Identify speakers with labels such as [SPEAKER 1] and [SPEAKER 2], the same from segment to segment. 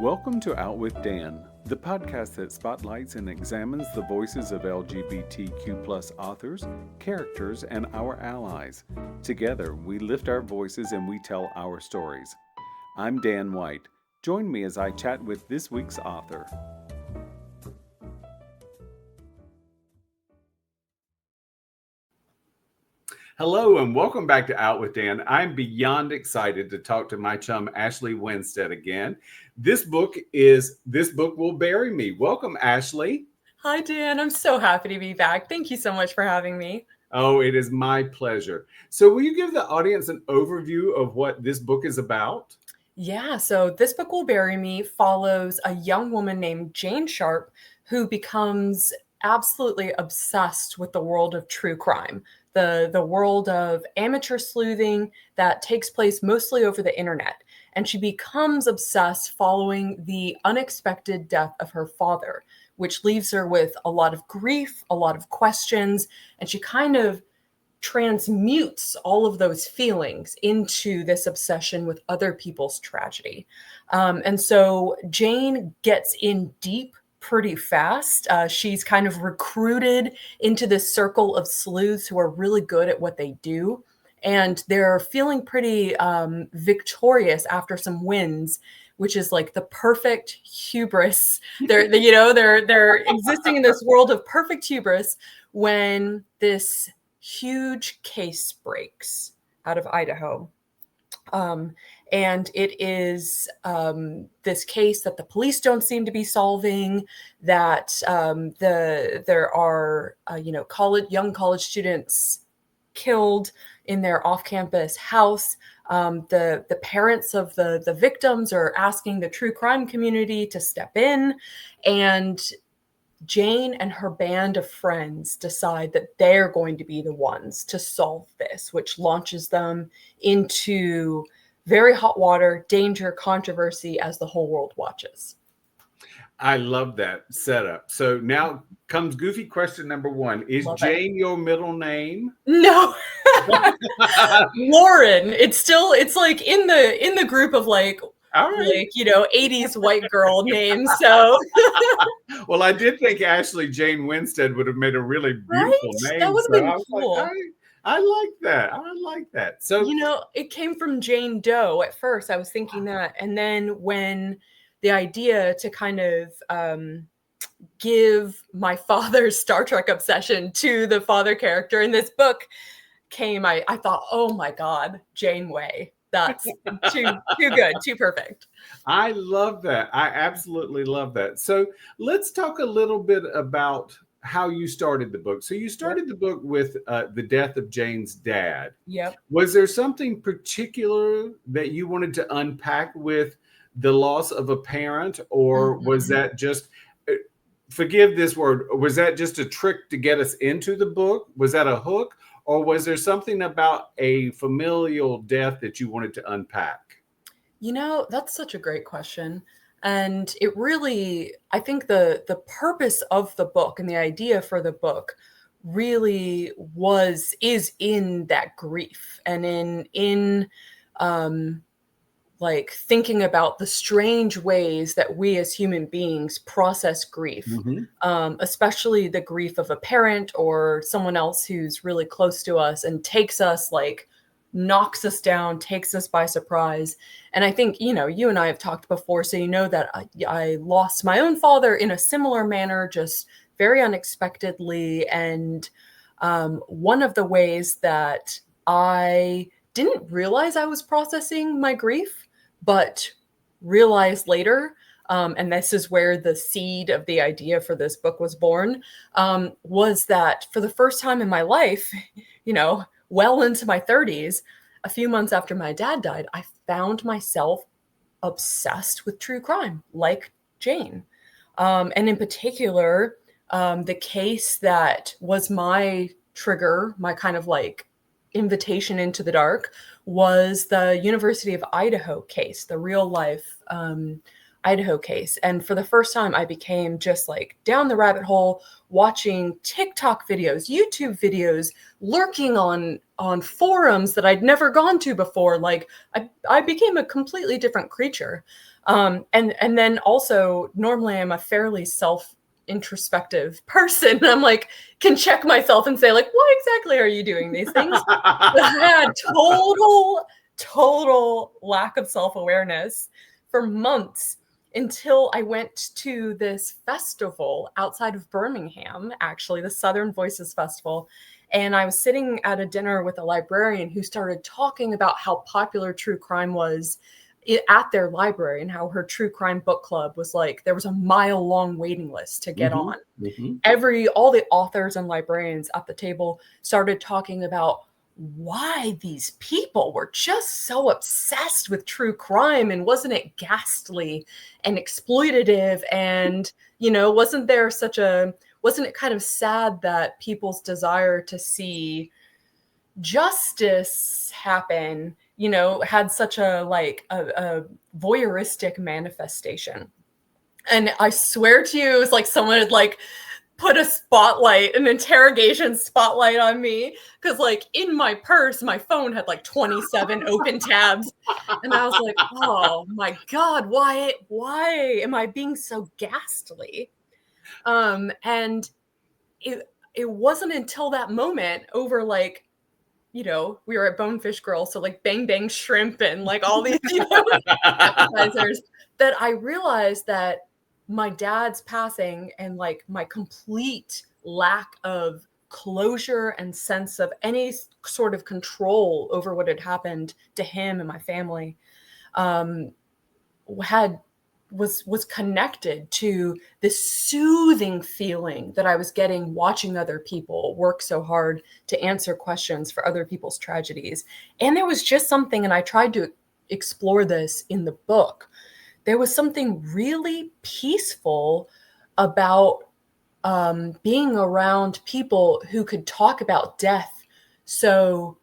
[SPEAKER 1] Welcome to Out with Dan, the podcast that spotlights and examines the voices of LGBTQ+ authors, characters, and our allies. Together, we lift our voices and we tell our stories. I'm Dan White. Join me as I chat with this week's author. Hello and welcome back to Out with Dan. I'm beyond excited to talk to my chum Ashley Winstead again. This book Will Bury Me. Welcome, Ashley.
[SPEAKER 2] Hi, Dan. I'm so happy to be back. Thank you so much for having me.
[SPEAKER 1] Oh, it is my pleasure. So will you give the audience an overview of what this book is about?
[SPEAKER 2] Yeah, so This Book Will Bury Me follows a young woman named Jane Sharp who becomes absolutely obsessed with the world of true crime, the world of amateur sleuthing that takes place mostly over the internet. And she becomes obsessed following the unexpected death of her father, which leaves her with a lot of grief, a lot of questions, and she kind of transmutes all of those feelings into this obsession with other people's tragedy. And so Jane gets in deep pretty fast. She's kind of recruited into this circle of sleuths who are really good at what they do. And they're feeling pretty victorious after some wins, which is like the perfect hubris. They're existing in this world of perfect hubris when this huge case breaks out of Idaho. And it is this case that the police don't seem to be solving, that there are young college students killed in their off-campus house. The parents of the victims are asking the true crime community to step in, and Jane and her band of friends decide that they're going to be the ones to solve this, which launches them into very hot water, danger, controversy as the whole world watches.
[SPEAKER 1] I love that setup. So now comes goofy question number one. Is Jane your middle name?
[SPEAKER 2] No. Lauren. It's like in the group of like, all right, 80s white girl names. So
[SPEAKER 1] well, I did think Ashley Jane Winstead would have made a really beautiful name.
[SPEAKER 2] That would have been cool.
[SPEAKER 1] Like, I like that. So
[SPEAKER 2] it came from Jane Doe at first. I was thinking that. And then when the idea to kind of give my father's Star Trek obsession to the father character in this book came, I thought, oh my God, Janeway. That's too good, too perfect.
[SPEAKER 1] I love that. I absolutely love that. So let's talk a little bit about how you started the book. So you started the book with the death of Jane's dad.
[SPEAKER 2] Yep.
[SPEAKER 1] Was there something particular that you wanted to unpack with the loss of a parent, or was that just, forgive this word, was that just a trick to get us into the book? Was that a hook? Or was there something about a familial death that you wanted to unpack?
[SPEAKER 2] That's such a great question. And it really, I think the purpose of the book and the idea for the book really is in that grief and in like thinking about the strange ways that we as human beings process grief, especially the grief of a parent or someone else who's really close to us and takes us, like knocks us down, takes us by surprise. And I think, you and I have talked before, so that I lost my own father in a similar manner, just very unexpectedly. And one of the ways that I didn't realize I was processing my grief, but realized later, and this is where the seed of the idea for this book was born, was that for the first time in my life, well into my 30s, a few months after my dad died, I found myself obsessed with true crime, like Jane. And in particular, the case that was my trigger, my kind of like invitation into the dark, was the University of Idaho case, the real life Idaho case. And for the first time, I became just like down the rabbit hole, watching TikTok videos, YouTube videos, lurking on forums that I'd never gone to before. Like I became a completely different creature. And then also, normally I'm a fairly introspective person. I'm like, can check myself and say, like, why exactly are you doing these things? But I had total lack of self-awareness for months, until I went to this festival outside of Birmingham, actually, the Southern Voices Festival. And I was sitting at a dinner with a librarian who started talking about how popular true crime was at their library, and how her true crime book club was like, there was a mile-long waiting list to get on. All the authors and librarians at the table started talking about why these people were just so obsessed with true crime, and wasn't it ghastly and exploitative, and wasn't it kind of sad that people's desire to see justice happen had such a voyeuristic manifestation. And I swear to you, it was like someone had like put an interrogation spotlight on me, because like in my purse, my phone had like 27 open tabs, and I was like, oh my God, why am I being so ghastly? And it wasn't until that moment, over like, we were at Bonefish Grill, so like bang bang shrimp and like all these appetizers, that I realized that my dad's passing, and like my complete lack of closure and sense of any sort of control over what had happened to him and my family, was connected to this soothing feeling that I was getting watching other people work so hard to answer questions for other people's tragedies. And there was just something, and I tried to explore this in the book, there was something really peaceful about being around people who could talk about death so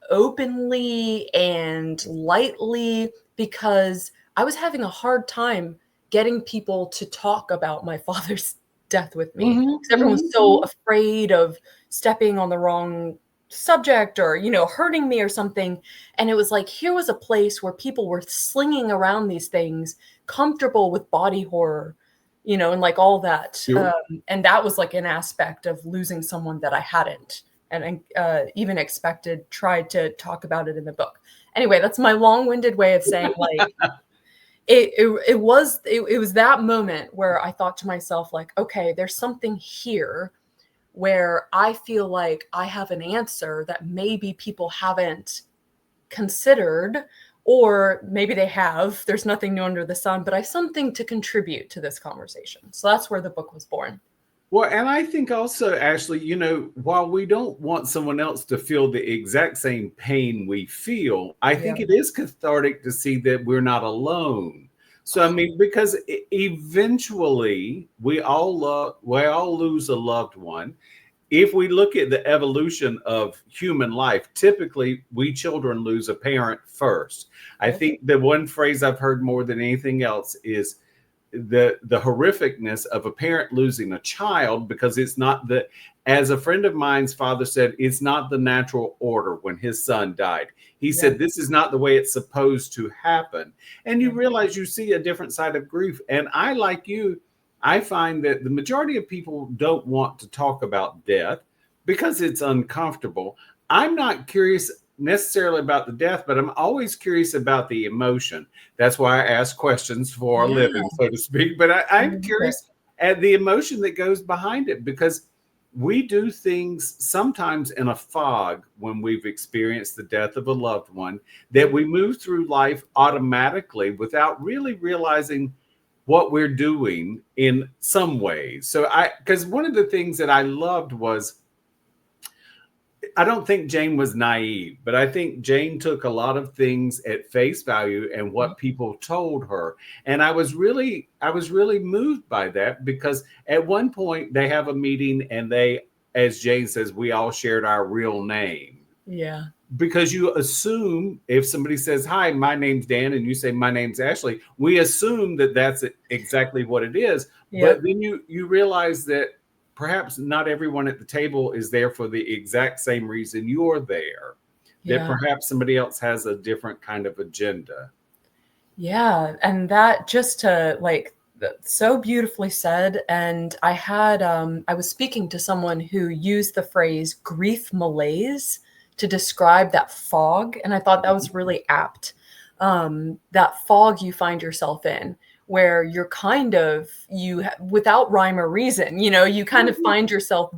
[SPEAKER 2] openly and lightly, because I was having a hard time getting people to talk about my father's death with me. Because everyone's so afraid of stepping on the wrong subject, or hurting me or something. And it was like, here was a place where people were slinging around these things, comfortable with body horror, and like all that.
[SPEAKER 1] Sure.
[SPEAKER 2] And that was like an aspect of losing someone that I hadn't, and even tried to talk about it in the book. Anyway, that's my long-winded way of saying, like, it was that moment where I thought to myself, like, okay, there's something here where I feel like I have an answer that maybe people haven't considered, or maybe they have. There's nothing new under the sun, but I have something to contribute to this conversation. So that's where the book was born.
[SPEAKER 1] Well, and I think also, Ashley, while we don't want someone else to feel the exact same pain we feel, I think it is cathartic to see that we're not alone. So, I mean, because eventually we all lose a loved one. If we look at the evolution of human life, typically we children lose a parent first. I think the one phrase I've heard more than anything else is the horrificness of a parent losing a child, because it's not as a friend of mine's father said, it's not the natural order when his son died. He said, this is not the way it's supposed to happen. And you realize you see a different side of grief. And I, like you, I find that the majority of people don't want to talk about death because it's uncomfortable. I'm not curious necessarily about the death, but I'm always curious about the emotion. That's why I ask questions for a living, so to speak. But I'm curious at the emotion that goes behind it, because we do things sometimes in a fog when we've experienced the death of a loved one, that we move through life automatically without really realizing what we're doing in some ways. So because one of the things that I loved was, I don't think Jane was naive, but I think Jane took a lot of things at face value and what people told her. And I was really moved by that, because at one point they have a meeting and they, as Jane says, we all shared our real name.
[SPEAKER 2] Yeah.
[SPEAKER 1] because you assume if somebody says, hi, my name's Dan, and you say, my name's Ashley, we assume that that's exactly what it is. But
[SPEAKER 2] Yep.
[SPEAKER 1] then you realize that perhaps not everyone at the table is there for the exact same reason you're there, that
[SPEAKER 2] Yeah.
[SPEAKER 1] perhaps somebody else has a different kind of agenda.
[SPEAKER 2] Yeah. And that just to like, so beautifully said. And I was speaking to someone who used the phrase grief malaise to describe that fog. And I thought that was really apt. That fog you find yourself in, where you're kind of, without rhyme or reason, you kind of find yourself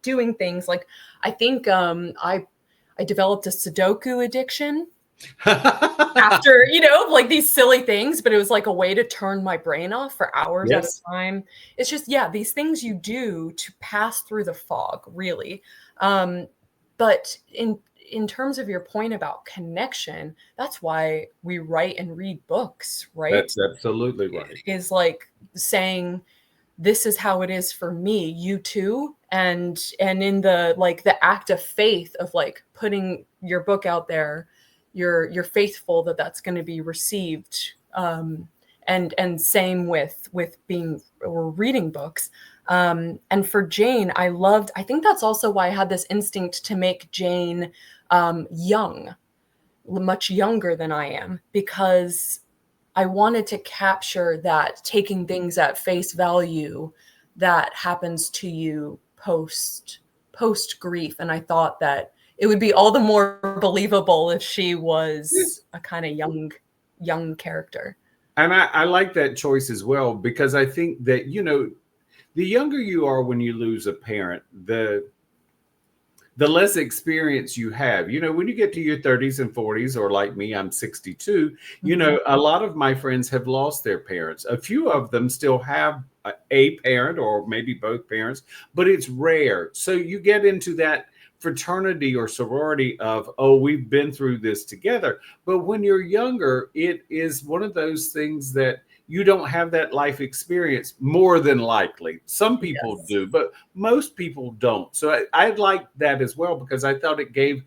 [SPEAKER 2] doing things like, I think I developed a Sudoku addiction after, like these silly things, but it was like a way to turn my brain off for hours at a
[SPEAKER 1] Yes.
[SPEAKER 2] time. It's just, yeah, these things you do to pass through the fog, really. But in terms of your point about connection, that's why we write and read books, right?
[SPEAKER 1] That's absolutely right.
[SPEAKER 2] Is like saying, this is how it is for me, you too. And in the act of faith of like putting your book out there, you're faithful that that's going to be received. And same with being or reading books. And for Jane, I think that's also why I had this instinct to make Jane young, much younger than I am, because I wanted to capture that taking things at face value that happens to you post grief. And I thought that it would be all the more believable if she was a kind of young character.
[SPEAKER 1] And I like that choice as well, because I think that, the younger you are when you lose a parent, the less experience you have. When you get to your 30s and 40s, or like me, I'm 62, a lot of my friends have lost their parents. A few of them still have a parent or maybe both parents, but it's rare. So you get into that fraternity or sorority of, oh, we've been through this together. But when you're younger, it is one of those things that you don't have that life experience, more than likely. Some people do, but most people don't. So I like that as well, because I thought it gave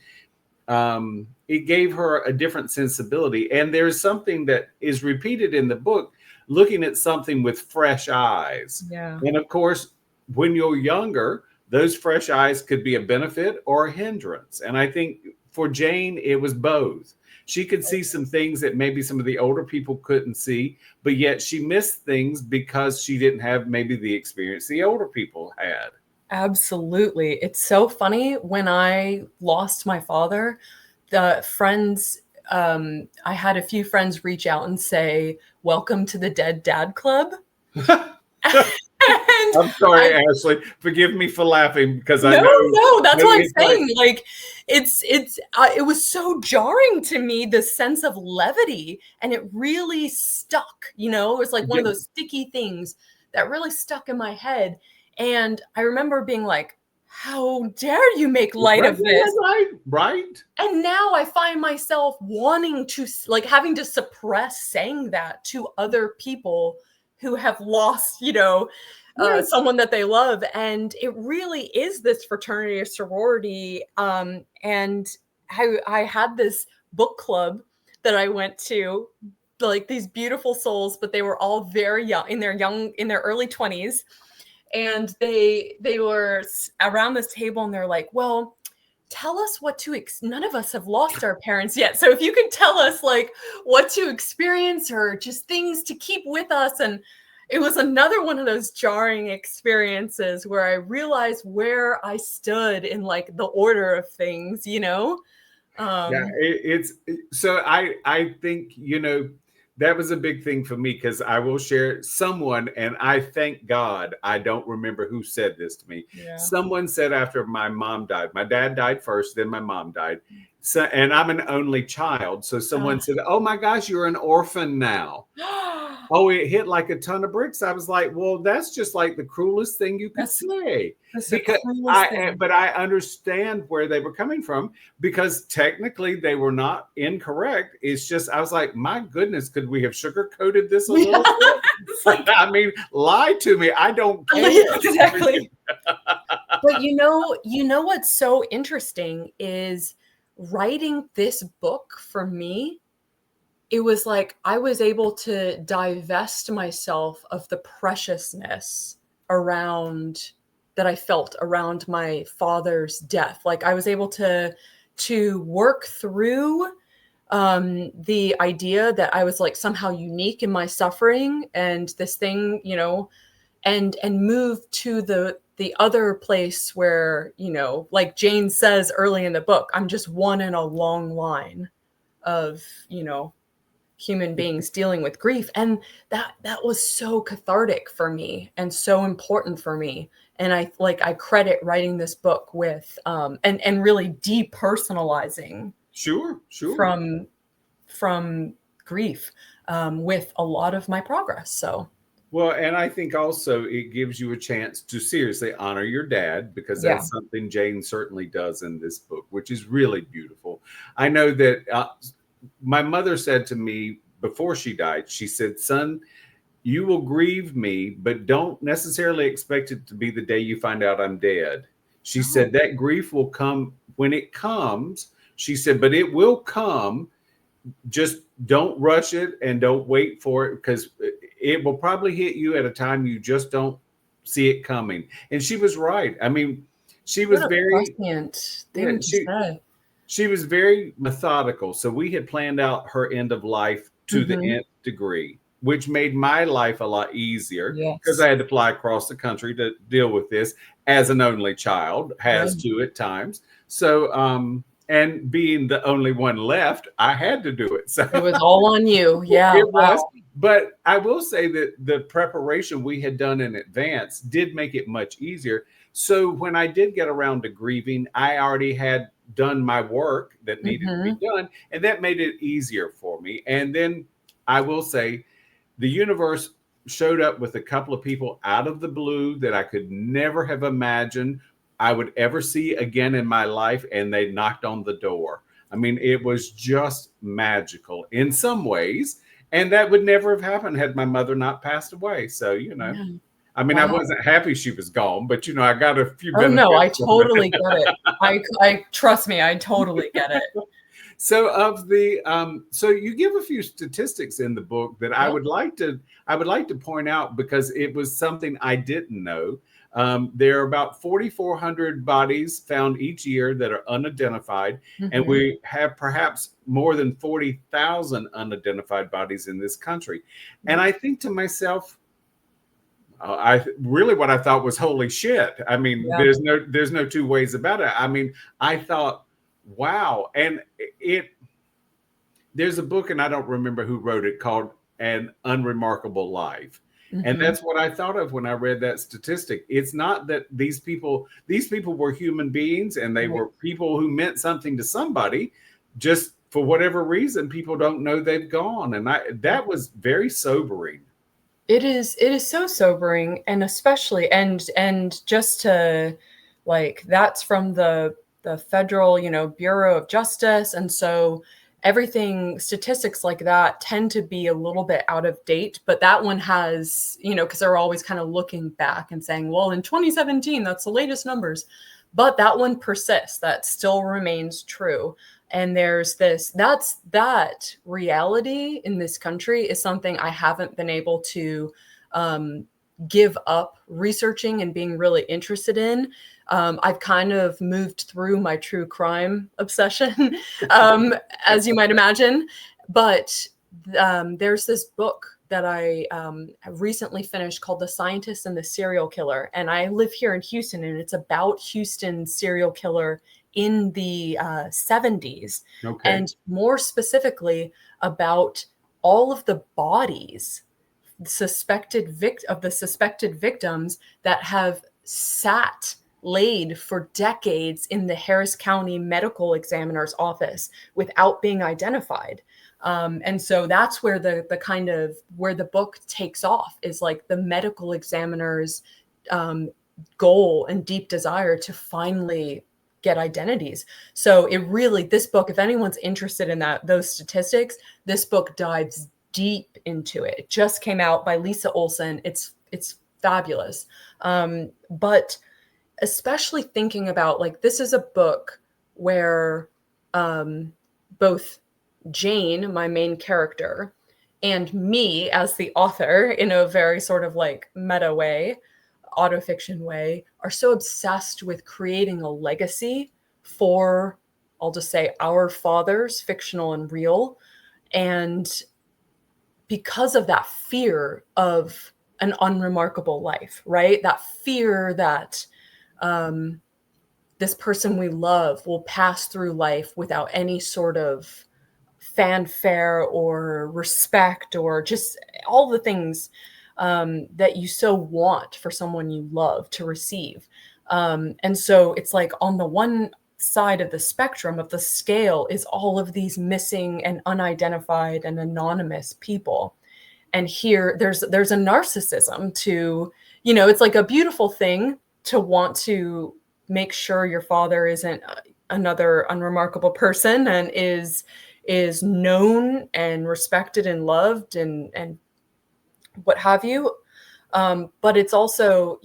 [SPEAKER 1] her a different sensibility. And there's something that is repeated in the book, looking at something with fresh eyes.
[SPEAKER 2] Yeah.
[SPEAKER 1] And of course, when you're younger, those fresh eyes could be a benefit or a hindrance. And I think for Jane, it was both. She could see some things that maybe some of the older people couldn't see, but yet she missed things because she didn't have maybe the experience the older people had.
[SPEAKER 2] Absolutely. It's so funny. When I lost my father, the friends, I had a few friends reach out and say, welcome to the Dead Dad Club.
[SPEAKER 1] I'm sorry, Ashley. Forgive me for laughing, because I know.
[SPEAKER 2] No, that's what I'm saying. Like, it was so jarring to me, this sense of levity, and it really stuck. It was like one of those sticky things that really stuck in my head. And I remember being like, how dare you make light of this?
[SPEAKER 1] Right.
[SPEAKER 2] And now I find myself wanting to, like, having to suppress saying that to other people who have lost, someone that they love. And it really is this fraternity or sorority. And I had this book club that I went to, like these beautiful souls, but they were all very young, in their early 20s. And they were around this table, and they're like, well, tell us what to none of us have lost our parents yet. So if you could tell us like what to experience, or just things to keep with us. And it was another one of those jarring experiences where I realized where I stood in like the order of things,
[SPEAKER 1] Yeah, so I think, that was a big thing for me, because I will share someone, and I thank God I don't remember who said this to me.
[SPEAKER 2] Yeah.
[SPEAKER 1] Someone said after my mom died, my dad died first, then my mom died. So, and I'm an only child. So someone said, oh my gosh, you're an orphan now. Oh, it hit like a ton of bricks. I was like, well, that's just like the cruelest thing you could say. But I understand where they were coming from, because technically they were not incorrect. It's just, I was like, my goodness, could we have sugarcoated this a little bit? I mean, lie to me. I don't care.
[SPEAKER 2] Exactly. But you know what's so interesting is writing this book for me, it was like I was able to divest myself of the preciousness around that I felt around my father's death. Like I was able to work through the idea that I was like somehow unique in my suffering and this thing, you know, and move to the other place where, you know, like Jane says early in the book, I'm just one in a long line of, you know, human beings dealing with grief. And that was so cathartic for me and so important for me. And I credit writing this book with and really depersonalizing
[SPEAKER 1] Sure.
[SPEAKER 2] from grief with a lot of my progress. So
[SPEAKER 1] Well, and I think also it gives you a chance to seriously honor your dad, because
[SPEAKER 2] yeah.
[SPEAKER 1] that's something Jane certainly does in this book, which is really beautiful. I know that my mother said to me before she died, she said, "Son, you will grieve me, but don't necessarily expect it to be the day you find out I'm dead." She said that grief will come when it comes. She said, but it will come. Just don't rush it and don't wait for it, because it will probably hit you at a time you just don't see it coming. And she was right. I mean, she was
[SPEAKER 2] What a
[SPEAKER 1] very,
[SPEAKER 2] prescient
[SPEAKER 1] yeah,
[SPEAKER 2] thing to say.
[SPEAKER 1] she was very methodical. So we had planned out her end of life to the
[SPEAKER 2] Mm-hmm.
[SPEAKER 1] nth degree, which made my life a lot easier because
[SPEAKER 2] Yes.
[SPEAKER 1] I had to fly across the country to deal with this, as an only child has
[SPEAKER 2] Right.
[SPEAKER 1] to at times. So, and being the only one left, I had to do it. So
[SPEAKER 2] It was all on you. Yeah.
[SPEAKER 1] it was.
[SPEAKER 2] Wow.
[SPEAKER 1] But I will say that the preparation we had done in advance did make it much easier. So when I did get around to grieving, I already had done my work that needed to be
[SPEAKER 2] Mm-hmm.
[SPEAKER 1] done, and that made it easier for me. And then I will say the universe showed up with a couple of people out of the blue that I could never have imagined I would ever see again in my life, and they knocked on the door. I mean, it was just magical in some ways, and that would never have happened had my mother not passed away. So, you know,
[SPEAKER 2] Yeah.
[SPEAKER 1] I mean, I
[SPEAKER 2] Wow.
[SPEAKER 1] wasn't happy she was gone, but you know, I got a few
[SPEAKER 2] Oh no, I
[SPEAKER 1] benefits from
[SPEAKER 2] totally
[SPEAKER 1] it.
[SPEAKER 2] get it. I trust me, I totally get it.
[SPEAKER 1] So of the so you give a few statistics in the book that
[SPEAKER 2] Yep.
[SPEAKER 1] I would like to point out, because it was something I didn't know. There are about 4,400 bodies found each year that are unidentified, and
[SPEAKER 2] Mm-hmm.
[SPEAKER 1] we have perhaps more than 40,000 unidentified bodies in this country. And
[SPEAKER 2] Yep.
[SPEAKER 1] I think to myself, I really, what I thought was, holy shit. I mean,
[SPEAKER 2] Yeah.
[SPEAKER 1] there's no two ways about it. I mean, I thought, wow. And it there's a book, and I don't remember who wrote it, called An Unremarkable Life. And
[SPEAKER 2] Mm-hmm.
[SPEAKER 1] that's what I thought of when I read that statistic. It's not that these people were human beings, and they
[SPEAKER 2] Right.
[SPEAKER 1] were people who meant something to somebody. Just for whatever reason, people don't know they've gone. And that was very sobering.
[SPEAKER 2] It is so sobering, and especially and just to like that's from the federal, you know, Bureau of Justice. And so everything, statistics like that tend to be a little bit out of date, but that one has, you know, because they're always kind of looking back and saying, well, in 2017 that's the latest numbers, but that one persists, that still remains true. And there's that reality in this country is something I haven't been able to um, give up researching and being really interested in. I've kind of moved through my true crime obsession, as you might imagine. But there's this book that I have recently finished called The Scientist and the Serial Killer. And I live here in Houston, and it's about Houston's serial killer in the 70s,
[SPEAKER 1] Okay.
[SPEAKER 2] and more specifically about all of the bodies of the suspected victims that have sat laid for decades in the Harris County medical examiner's office without being identified. And so that's where the kind of where the book takes off, is like the medical examiner's um, goal and deep desire to finally get identities. So it really, this book, if anyone's interested in those statistics, this book dives deep into it. It just came out by Lisa Olson. It's fabulous. But especially thinking about, like, this is a book where both Jane, my main character, and me as the author, in a very sort of like meta way, autofiction way, are so obsessed with creating a legacy for, I'll just say, our fathers, fictional and real. And because of that fear of an unremarkable life, right? That fear that this person we love will pass through life without any sort of fanfare or respect, or just all the things that you so want for someone you love to receive. And so it's like on the one side of the spectrum of the scale is all of these missing and unidentified and anonymous people. And here there's a narcissism to, it's like a beautiful thing to want to make sure your father isn't another unremarkable person and is known and respected and loved and what have you. But it's also,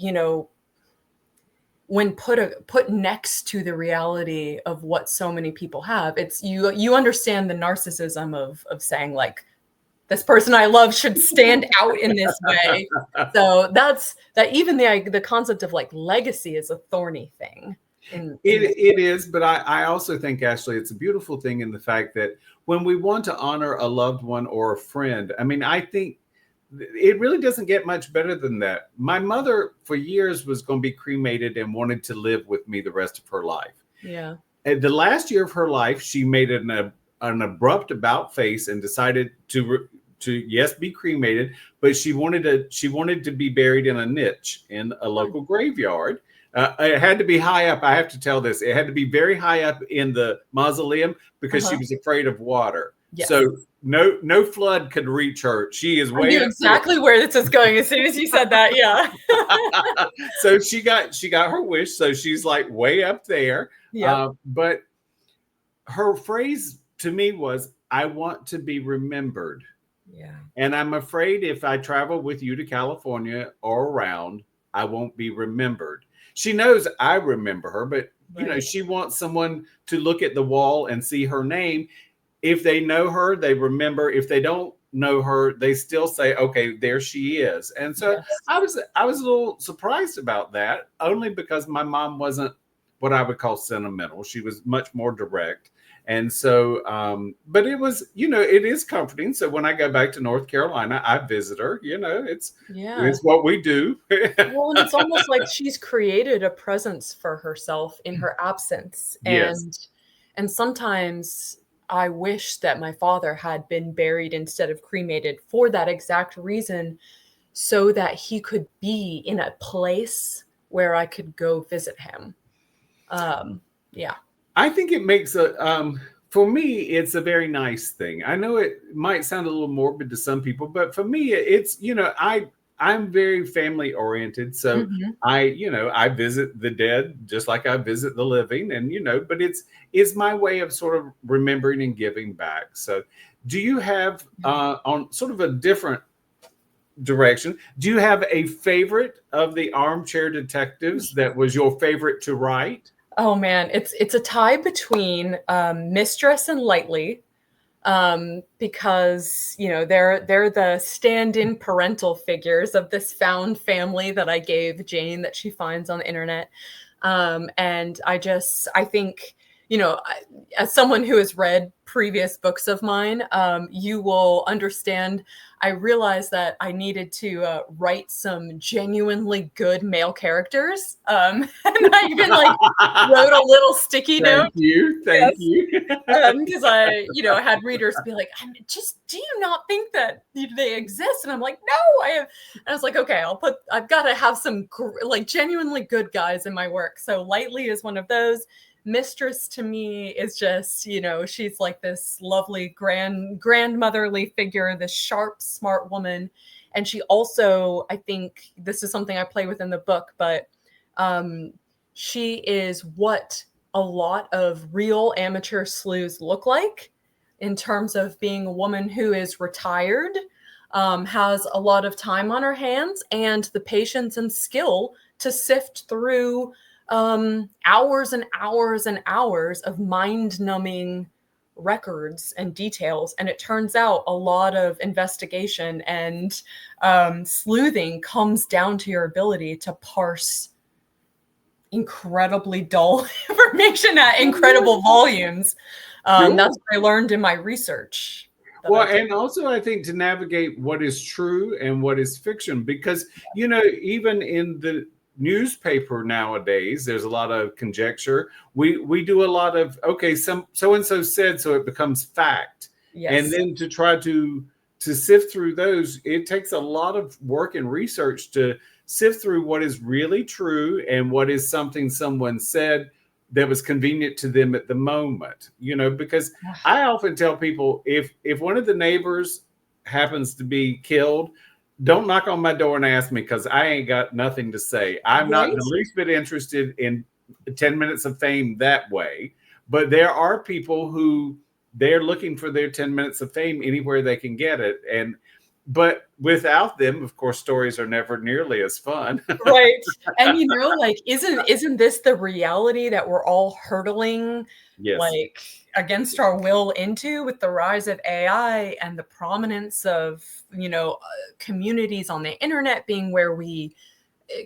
[SPEAKER 2] when put next to the reality of what so many people have, it's you understand the narcissism of saying like, this person I love should stand out in this way. So that even the concept of like legacy is a thorny thing.
[SPEAKER 1] It is, but I also think, Ashley, it's a beautiful thing in the fact that when we want to honor a loved one or a friend, I mean, I think it really doesn't get much better than that. My mother for years was going to be cremated and wanted to live with me the rest of her life.
[SPEAKER 2] Yeah.
[SPEAKER 1] And the last year of her life, she made an abrupt about face and decided to yes, be cremated, but she wanted to be buried in a niche in a local graveyard. It had to be high up. I have to tell this. It had to be very high up in the mausoleum because she was afraid of water. Yes. So no flood could reach her. She is way. I knew
[SPEAKER 2] exactly where this is going as soon as you said that. Yeah.
[SPEAKER 1] So she got her wish. So she's like way up there. Yeah. But her phrase to me was, "I want to be remembered."
[SPEAKER 2] Yeah.
[SPEAKER 1] And I'm afraid if I travel with you to California or around, I won't be remembered. She knows I remember her, but she wants someone to look at the wall and see her name. If they know her, they remember. If they don't know her, they still say, okay, there she is. And so I was a little surprised about that, only because my mom wasn't what I would call sentimental. She was much more direct. And so, but it was, it is comforting. So when I go back to North Carolina, I visit her, it's what we do.
[SPEAKER 2] Well, and it's almost like she's created a presence for herself in her absence. And sometimes I wish that my father had been buried instead of cremated for that exact reason, so that he could be in a place where I could go visit him. Yeah.
[SPEAKER 1] I think it makes for me, it's a very nice thing. I know it might sound a little morbid to some people, but for me, it's, I'm very family oriented. So I visit the dead just like I visit the living, and, but it's my way of sort of remembering and giving back. So do you have on sort of a different direction, do you have a favorite of the Armchair Detectives that was your favorite to write?
[SPEAKER 2] Oh man, it's a tie between Mistress and Lightly, because they're the stand-in parental figures of this found family that I gave Jane that she finds on the internet, and I think as someone who has read previous books of mine, you will understand. I realized that I needed to write some genuinely good male characters. And I even wrote a little sticky note.
[SPEAKER 1] Thank you.
[SPEAKER 2] Because I had readers be like, do you not think that they exist? And I'm like, no, I have. And I was like, okay, I've got to have some genuinely good guys in my work. So Lightly is one of those. Mistress to me is just, she's like this lovely grandmotherly figure, this sharp, smart woman. And she also, I think this is something I play with in the book, but she is what a lot of real amateur sleuths look like in terms of being a woman who is retired, has a lot of time on her hands and the patience and skill to sift through hours and hours and hours of mind-numbing records and details. And it turns out a lot of investigation and sleuthing comes down to your ability to parse incredibly dull information at incredible volumes. That's what I learned in my research.
[SPEAKER 1] Well, and also I think to navigate what is true and what is fiction, because, you know, even in the newspaper nowadays, there's a lot of conjecture. We do a lot of, okay, so and so said, so it becomes fact.
[SPEAKER 2] Yes.
[SPEAKER 1] And then to try to sift through those, it takes a lot of work and research to sift through what is really true and what is something someone said that was convenient to them at the moment, you know, because I often tell people, if one of the neighbors happens to be killed, don't knock on my door and ask me, because I ain't got nothing to say. I'm not the least bit interested in 10 minutes of fame that way. But there are people who they're looking for their 10 minutes of fame anywhere they can get it. But without them, of course, stories are never nearly as fun.
[SPEAKER 2] Right. And, you know, like, isn't this the reality that we're all hurtling, like, against our will into with the rise of AI and the prominence of, you know, communities on the internet being where we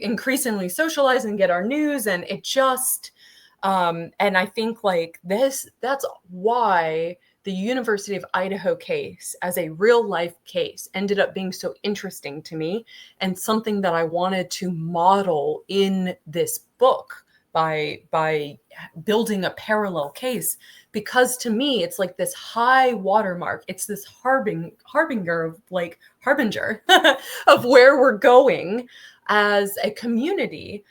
[SPEAKER 2] increasingly socialize and get our news? And it just, and I think like that's why the University of Idaho case as a real life case ended up being so interesting to me, and something that I wanted to model in this book by building a parallel case, because to me it's like this high watermark. It's this harbinger of where we're going as a community.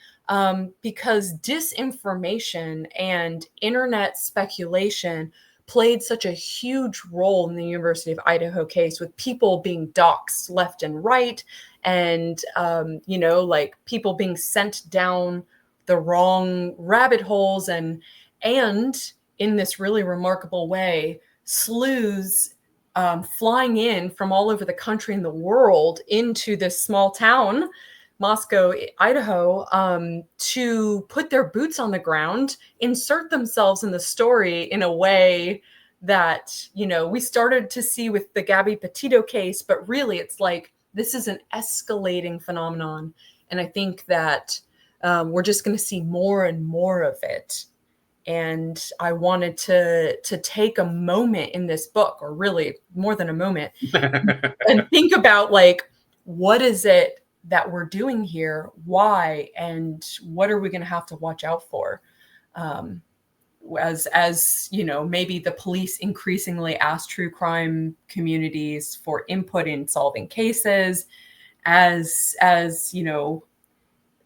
[SPEAKER 2] Because disinformation and internet speculation played such a huge role in the University of Idaho case, with people being doxxed left and right, and you know, like, people being sent down the wrong rabbit holes, and in this really remarkable way, sleuths flying in from all over the country and the world into this small town, Moscow, Idaho, to put their boots on the ground, insert themselves in the story in a way that, you know, we started to see with the Gabby Petito case, but really it's like, this is an escalating phenomenon. And I think that we're just going to see more and more of it. And I wanted to take a moment in this book, or really more than a moment, and think about, like, what is it that we're doing here, why, and what are we going to have to watch out for, as you know, maybe the police increasingly ask true crime communities for input in solving cases, as you know,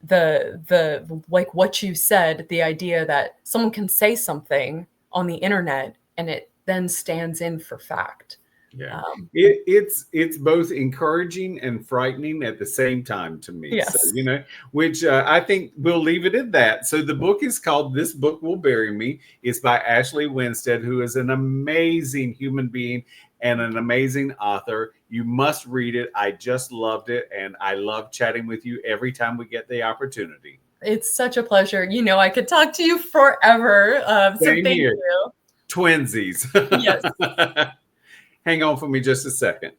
[SPEAKER 2] the like what you said, the idea that someone can say something on the internet and it then stands in for fact.
[SPEAKER 1] Yeah, it's both encouraging and frightening at the same time to me.
[SPEAKER 2] Yes.
[SPEAKER 1] So, you know, which I think we'll leave it at that. So the book is called "This Book Will Bury Me." It's by Ashley Winstead, who is an amazing human being and an amazing author. You must read it. I just loved it, and I love chatting with you every time we get the opportunity.
[SPEAKER 2] It's such a pleasure. You know, I could talk to you forever. So thank you.
[SPEAKER 1] Twinsies.
[SPEAKER 2] Yes.
[SPEAKER 1] Hang on for me just a second.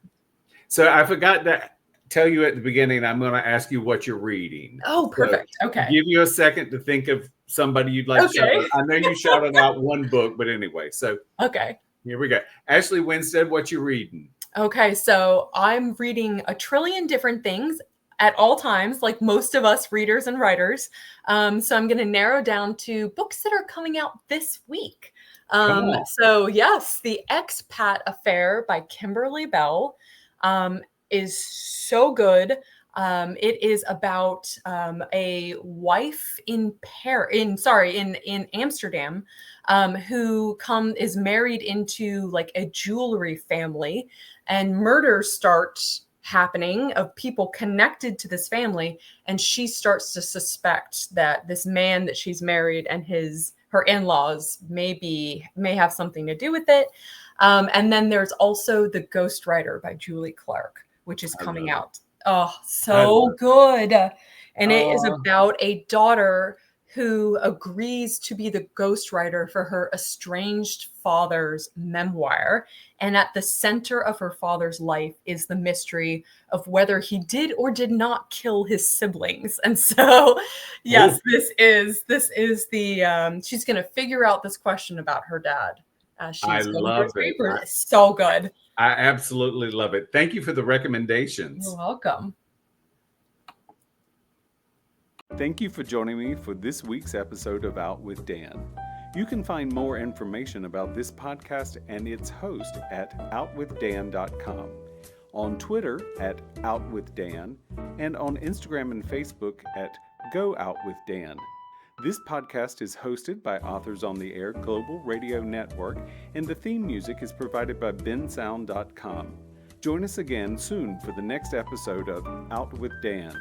[SPEAKER 1] So I forgot to tell you at the beginning, I'm going to ask you what you're reading.
[SPEAKER 2] Oh, perfect.
[SPEAKER 1] So
[SPEAKER 2] okay.
[SPEAKER 1] Give you a second to think of somebody you'd like to shout out. I know you shouted out one book, but anyway. So
[SPEAKER 2] okay.
[SPEAKER 1] Here we go. Ashley Winstead, what you reading?
[SPEAKER 2] Okay, so I'm reading a trillion different things at all times, like most of us readers and writers. So I'm going to narrow down to books that are coming out this week. So yes, The Expat Affair by Kimberly Bell is so good. It is about a wife in Amsterdam who is married into like a jewelry family, and murders start happening of people connected to this family, and she starts to suspect that this man that she's married and her in-laws may have something to do with it. And then there's also The Ghostwriter by Julie Clark, which is coming out. Oh, so good. And it is about a daughter who agrees to be the ghostwriter for her estranged father's memoir. And at the center of her father's life is the mystery of whether he did or did not kill his siblings. And so, yes, this is the she's going to figure out this question about her dad.
[SPEAKER 1] I
[SPEAKER 2] She's going
[SPEAKER 1] love
[SPEAKER 2] through
[SPEAKER 1] it.
[SPEAKER 2] papers. It's so good.
[SPEAKER 1] I absolutely love it. Thank you for the recommendations.
[SPEAKER 2] You're welcome.
[SPEAKER 1] Thank you for joining me for this week's episode of Out with Dan. You can find more information about this podcast and its host at outwithdan.com, on Twitter at OutWithDan, and on Instagram and Facebook at GoOutWithDan. This podcast is hosted by Authors on the Air Global Radio Network, and the theme music is provided by bensound.com. Join us again soon for the next episode of Out with Dan.